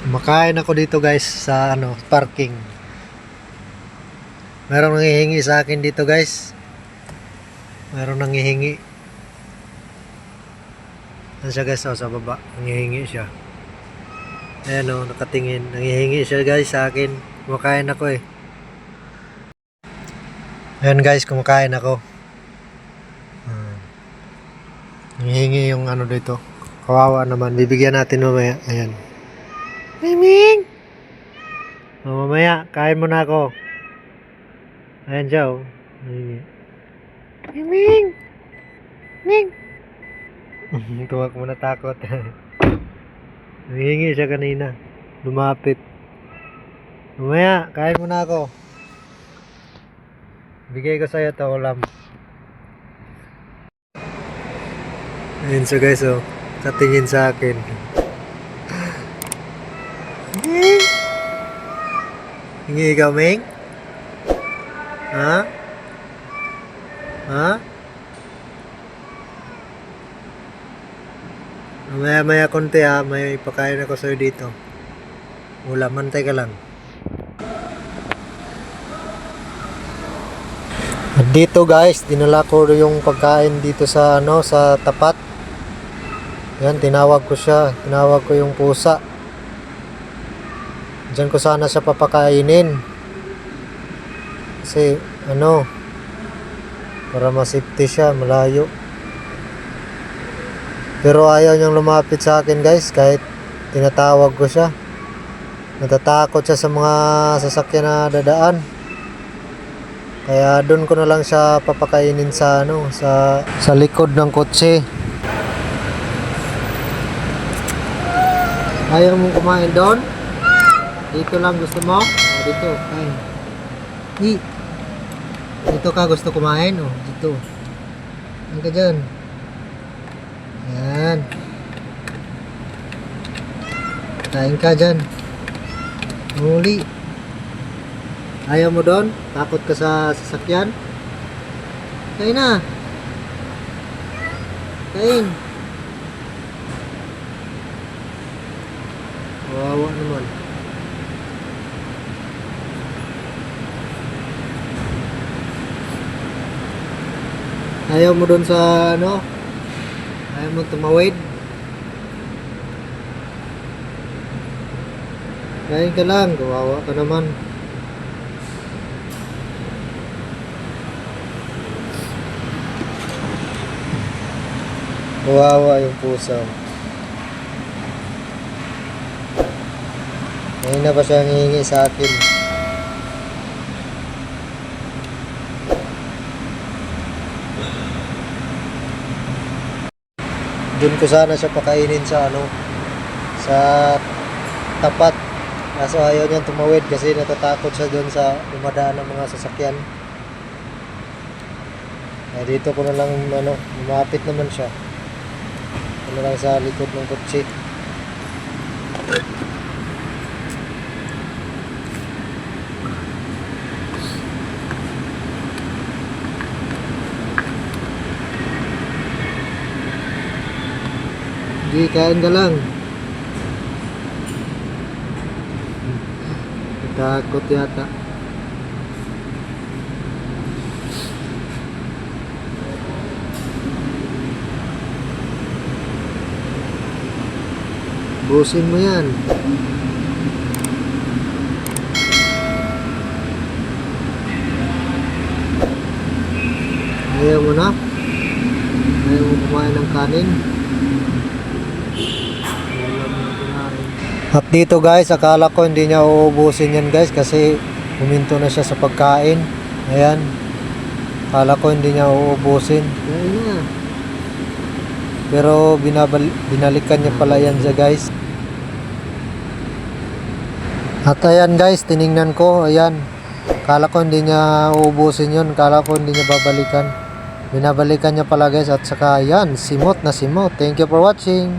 Makain ako dito guys sa parking. Merong nangihingi sa akin dito guys. Merong nangihingi. Ano siya guys? Sa baba. Nangihingi siya. Ayan o, nakatingin. Nangihingi siya guys sa akin. Kumakain ako eh. Ayan guys, kumakain ako. Nangihingi yung dito. Kawawa naman. Bibigyan natin mamaya. Ayan. Miming! Mamaya, kain mo na ako. Ayan siya oh. Miming! Ming! Tuwag mo na takot. Nangihingi siya kanina. Lumapit. Mamaya, kain mo na ako. Bigay ko sa'yo ito ulam. Ayan siya guys oh. Katingin sa akin. Hingi ikaw, Ming? Ha? Ha? Maya konti ha, may ipakain ako sa'yo dito. Ulam, mantay ka lang. At dito guys, dinala ko yung pagkain dito sa sa tapat. Yan, tinawag ko siya. Tinawag ko yung pusa. Diyan ko sana siya papakainin. Kasi para ma-safety siya, malayo. Pero ayaw niyang lumapit sa akin guys, kahit tinatawag ko siya. Natatakot siya sa mga sasakyan na dadaan. Kaya doon ko na lang siya papakainin sa sa likod ng kotse. Ayaw mong kumain doon? Dito lang gusto mo? O, dito, kain. Dito ka gusto kumain? O, dito. Kain ka dyan. Yan. Kain ka dyan. Muli. Ayaw mo doon? Takot ka sa sasakyan? Kain na. Kain. Wawa naman. Ayaw mo doon sa ayaw mo tumawid? Kain ka lang, kawawa ka naman. Kawawa yung pusa. Ngayon na pa siya ngihingi sa akin. Doon ko sana siya pakainin sa sa tapat. Kaso ayaw niyang tumawid kasi natatakot siya doon sa dumadaan ng mga sasakyan. Dito ko na lang lumapit naman siya. Lang sa likod ng kotse. Hindi, kain ka lang. Takot yata. Busin mo yan. Ayaw mo na? Ayaw mo kumain ng kanin? At dito guys, akala ko hindi niya uubusin yan guys kasi huminto na siya sa pagkain. Ayan. Akala ko hindi niya uubusin. Ayan na. Pero binalikan niya pala yan siya guys. At ayan guys, tiningnan ko. Ayan. Akala ko hindi niya uubusin yun. Akala ko hindi niya babalikan. Binabalikan niya pala guys. At saka ayan, simot na simot. Thank you for watching.